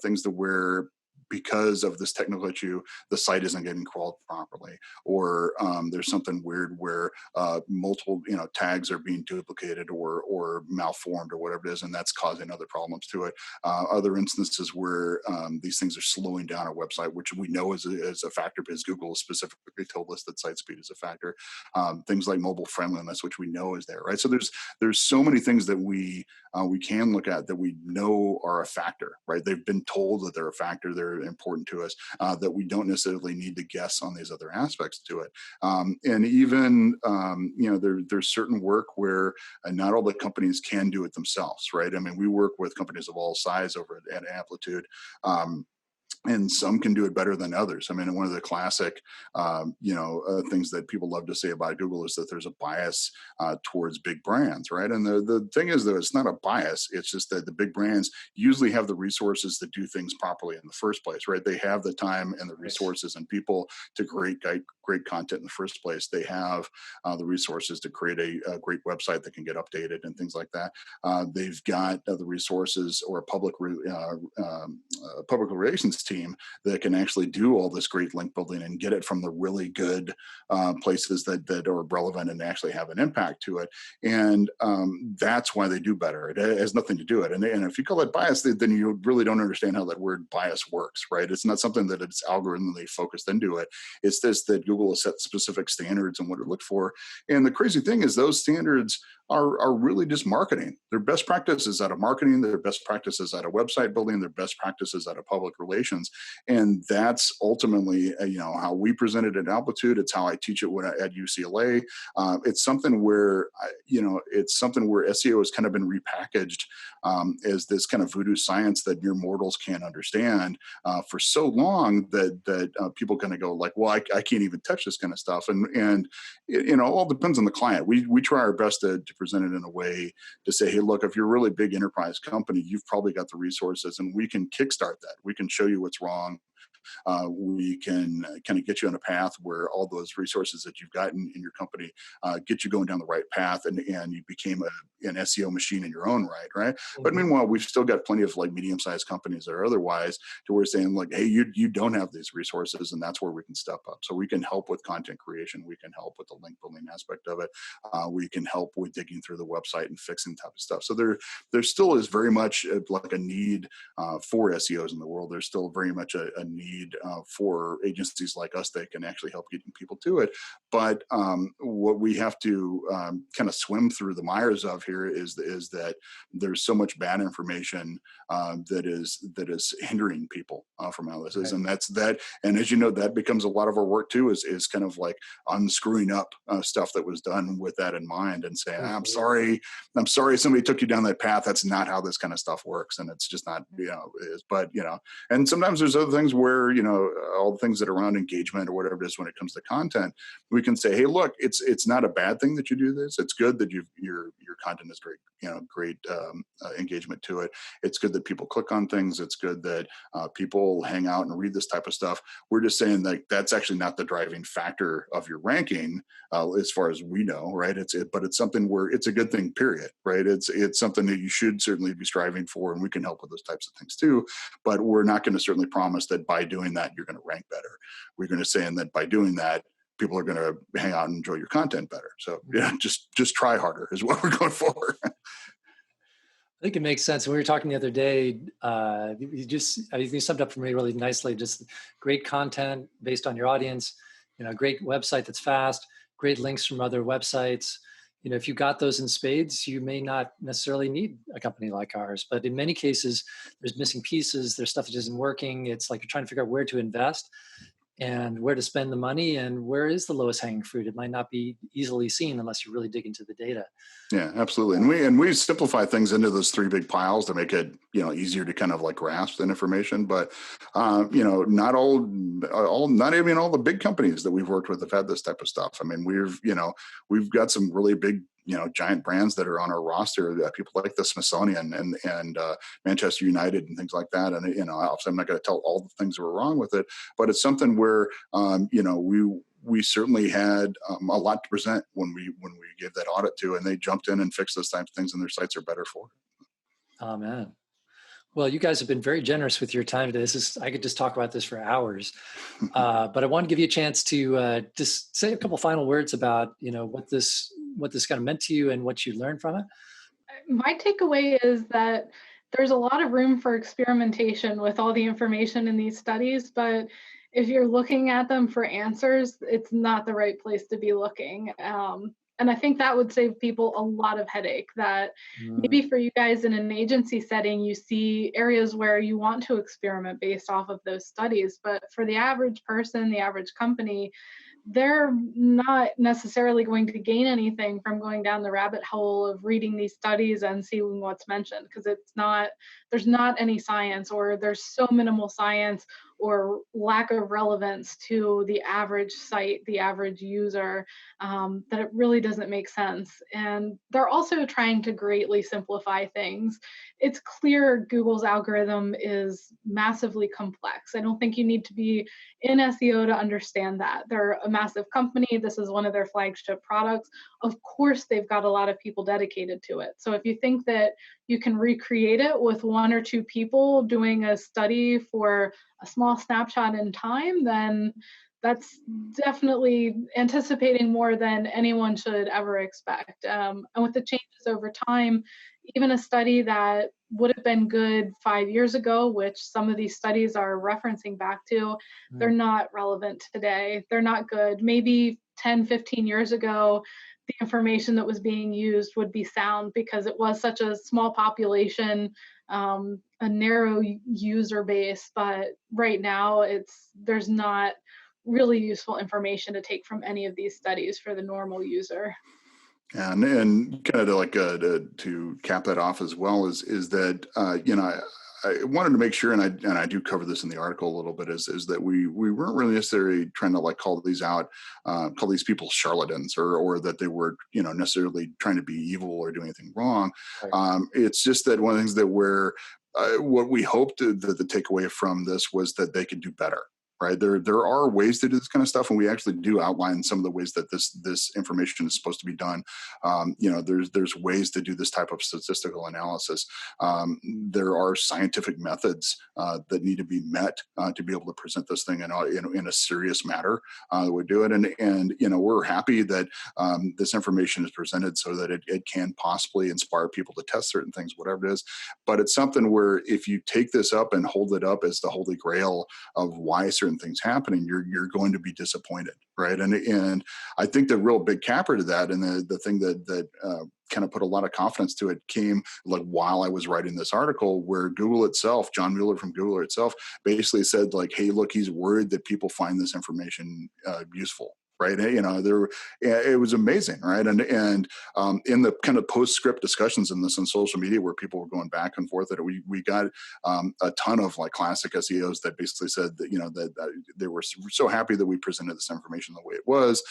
things that where, because of this technical issue, the site isn't getting crawled properly, or there's something weird where multiple tags are being duplicated or malformed or whatever it is, and that's causing other problems to it. Other instances where these things are slowing down our website, which we know is a factor because Google specifically told us that site speed is a factor. Things like mobile friendliness, which we know is there, right? So there's so many things that we can look at that we know are a factor, right? They've been told that they're a factor. They're important to us, that we don't necessarily need to guess on these other aspects to it. And even, there's certain work where not all the companies can do it themselves, right? I mean, we work with companies of all size over at Amplitude. And some can do it better than others. I mean, one of the classic, things that people love to say about Google is that there's a bias towards big brands, right? And the thing is, though, it's not a bias. It's just that the big brands usually have the resources to do things properly in the first place, right? They have the time and the resources and people to create great content in the first place. They have the resources to create a great website that can get updated and things like that. They've got the resources or a public relations team that can actually do all this great link building and get it from the really good places that are relevant and actually have an impact to it. And that's why they do better. It has nothing to do with it. And if you call it bias, then you really don't understand how that word bias works, right? It's not something that it's algorithmically focused into it. It's this, that Google has set specific standards and what it looked for. And the crazy thing is those standards are really just marketing. Their best practices out of marketing, their best practices out of website building, their best practices out of public relations. And that's ultimately, how we present it at Altitude. It's how I teach it at UCLA. It's something where, SEO has kind of been repackaged as this kind of voodoo science that mere mortals can't understand for so long that people kind of go like, well, I can't even touch this kind of stuff. And it all depends on the client. We try our best to present it in a way to say, hey, look, if you're a really big enterprise company, you've probably got the resources and we can kickstart that. We can show you what's wrong. We can kind of get you on a path where all those resources that you've gotten in your company get you going down the right path, and you became an SEO machine in your own right? Mm-hmm. But meanwhile, we've still got plenty of like medium-sized companies or otherwise to where we're saying like, hey, you don't have these resources, and that's where we can step up. So we can help with content creation. We can help with the link building aspect of it. We can help with digging through the website and fixing type of stuff. So there still is very much like a need for SEOs in the world. There's still very much a need for agencies like us that can actually help getting people to it. But what we have to kind of swim through the mires of here is that there's so much bad information that is hindering people from analysis, right. And that's that. And as you know, that becomes a lot of our work too. Is kind of like unscrewing up stuff that was done with that in mind, and saying, I'm sorry somebody took you down that path. That's not how this kind of stuff works, and it's just not But and sometimes there's other things where all the things that are around engagement or whatever it is when it comes to content, we can say, hey, look, it's not a bad thing that you do this. It's good that your content is great engagement to it. It's good that people click on things. It's good that people hang out and read this type of stuff. We're just saying that that's actually not the driving factor of your ranking as far as we know, right? But it's something where it's a good thing, period, right? It's something that you should certainly be striving for, and we can help with those types of things too. But we're not going to certainly promise that by doing that, you're going to rank better. We're going to say that by doing that, people are going to hang out and enjoy your content better. So just try harder is what we're going for. I think it makes sense. When we were talking the other day, you summed up for me really nicely. Just great content based on your audience, great website that's fast, great links from other websites. If you got those in spades, you may not necessarily need a company like ours. But in many cases, there's missing pieces. There's stuff that isn't working. It's like you're trying to figure out where to invest and where to spend the money and where is the lowest hanging fruit. It might not be easily seen unless you really dig into the data. Yeah, absolutely. And we simplify things into those three big piles to make it, easier to kind of like grasp that information. But, not even all the big companies that we've worked with have had this type of stuff. I mean, we've got some really big, giant brands that are on our roster, people like the Smithsonian and Manchester United and things like that. And, obviously I'm not going to tell all the things that were wrong with it, but it's something where, we certainly had a lot to present when we gave that audit to, and they jumped in and fixed those types of things, and their sites are better for it. Oh, man. Well, you guys have been very generous with your time today. I could just talk about this for hours, but I want to give you a chance to just say a couple final words about, what this kind of meant to you and what you learned from it. My takeaway is that there's a lot of room for experimentation with all the information in these studies, but if you're looking at them for answers, it's not the right place to be looking. And I think that would save people a lot of headache. That maybe for you guys in an agency setting, you see areas where you want to experiment based off of those studies. But for the average person, the average company, they're not necessarily going to gain anything from going down the rabbit hole of reading these studies and seeing what's mentioned, because there's not any science, or there's so minimal science or lack of relevance to the average site, the average user, that it really doesn't make sense. And they're also trying to greatly simplify things. It's clear Google's algorithm is massively complex. I don't think you need to be in SEO to understand that. They're a massive company. This is one of their flagship products. Of course, they've got a lot of people dedicated to it. So if you think that you can recreate it with one or two people doing a study for a small snapshot in time, then that's definitely anticipating more than anyone should ever expect. And with the changes over time, even a study that would have been good 5 years ago, which some of these studies are referencing back to, they're not relevant today. They're not good. Maybe 10, 15 years ago, the information that was being used would be sound because it was such a small population, a narrow user base. But right now, there's not really useful information to take from any of these studies for the normal user. And kind of like to cap that off as well is that I wanted to make sure, and I do cover this in the article a little bit, is that we weren't really necessarily trying to like call these people charlatans or that they were necessarily trying to be evil or do anything wrong. Right. It's just that one of the things that what we hoped that the takeaway from this was that they could do better. Right. There are ways to do this kind of stuff, and we actually do outline some of the ways that this information is supposed to be done. There's ways to do this type of statistical analysis. There are scientific methods that need to be met to be able to present this thing in a serious manner that we do it. And we're happy that this information is presented so that it can possibly inspire people to test certain things, whatever it is. But it's something where if you take this up and hold it up as the holy grail of why certain things happening, you're going to be disappointed, right? And I think the real big capper to that, and the thing that kind of put a lot of confidence to it, came like while I was writing this article, where Google itself, John Mueller from Google itself, basically said like, "Hey, look, he's worried that people find this information useful." Right, it was amazing, right? And in the kind of postscript discussions in this on social media, where people were going back and forth, that we got a ton of like classic SEOs that basically said that that they were so happy that we presented this information the way it was.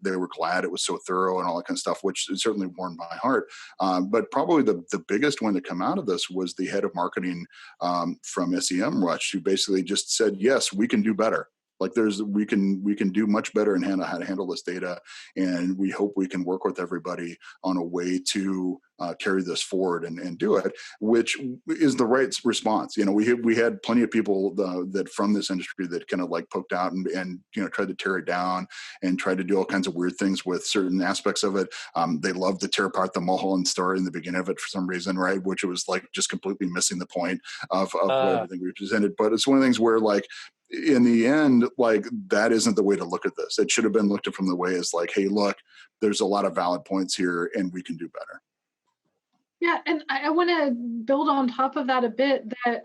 They were glad it was so thorough and all that kind of stuff, which certainly warmed my heart. But probably the biggest one to come out of this was the head of marketing from SEMrush, who basically just said, "Yes, we can do better. Like we can do much better in how to handle this data, and we hope we can work with everybody on a way to carry this forward and do it," which is the right response. We had plenty of people that from this industry that kind of like poked out and tried to tear it down and tried to do all kinds of weird things with certain aspects of it. They loved to tear apart the Mulholland story in the beginning of it for some reason, right? Which was like just completely missing the point of what everything we presented. But it's one of the things where like, in the end, like that isn't the way to look at this. It should have been looked at from the way as like, hey, look, there's a lot of valid points here and we can do better. Yeah, and I want to build on top of that a bit, that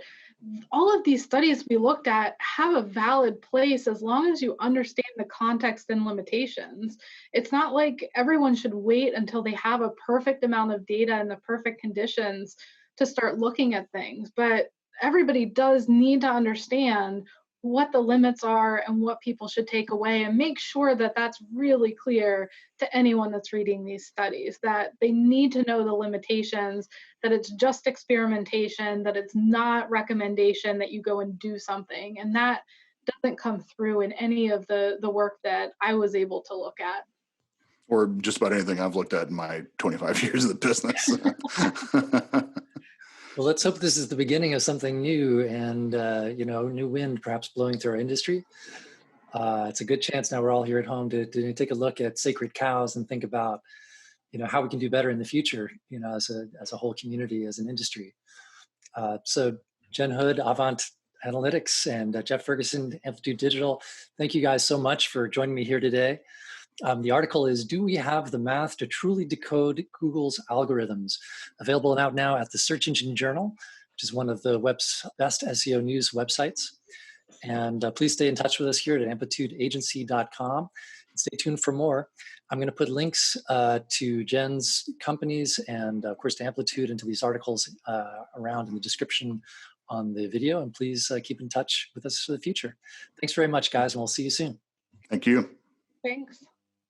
all of these studies we looked at have a valid place as long as you understand the context and limitations. It's not like everyone should wait until they have a perfect amount of data and the perfect conditions to start looking at things, but everybody does need to understand what the limits are and what people should take away, and make sure that that's really clear to anyone that's reading these studies, that they need to know the limitations, that it's just experimentation, that it's not recommendation that you go and do something. And that doesn't come through in any of the work that I was able to look at. Or just about anything I've looked at in my 25 years of the business. Well, let's hope this is the beginning of something new and, new wind perhaps blowing through our industry. It's a good chance now we're all here at home to take a look at sacred cows and think about, how we can do better in the future, as a whole community, as an industry. So Jen Hood, Avant Analytics, and Jeff Ferguson, Amplitude Digital, thank you guys so much for joining me here today. The article is "Do We Have the Math to Truly Decode Google's Algorithms?" Available out now at the Search Engine Journal, which is one of the web's best SEO news websites. And please stay in touch with us here at amplitudeagency.com. And stay tuned for more. I'm going to put links to Jen's companies and, of course, to Amplitude and to these articles around in the description on the video. And please keep in touch with us for the future. Thanks very much, guys, and we'll see you soon. Thank you. Thanks.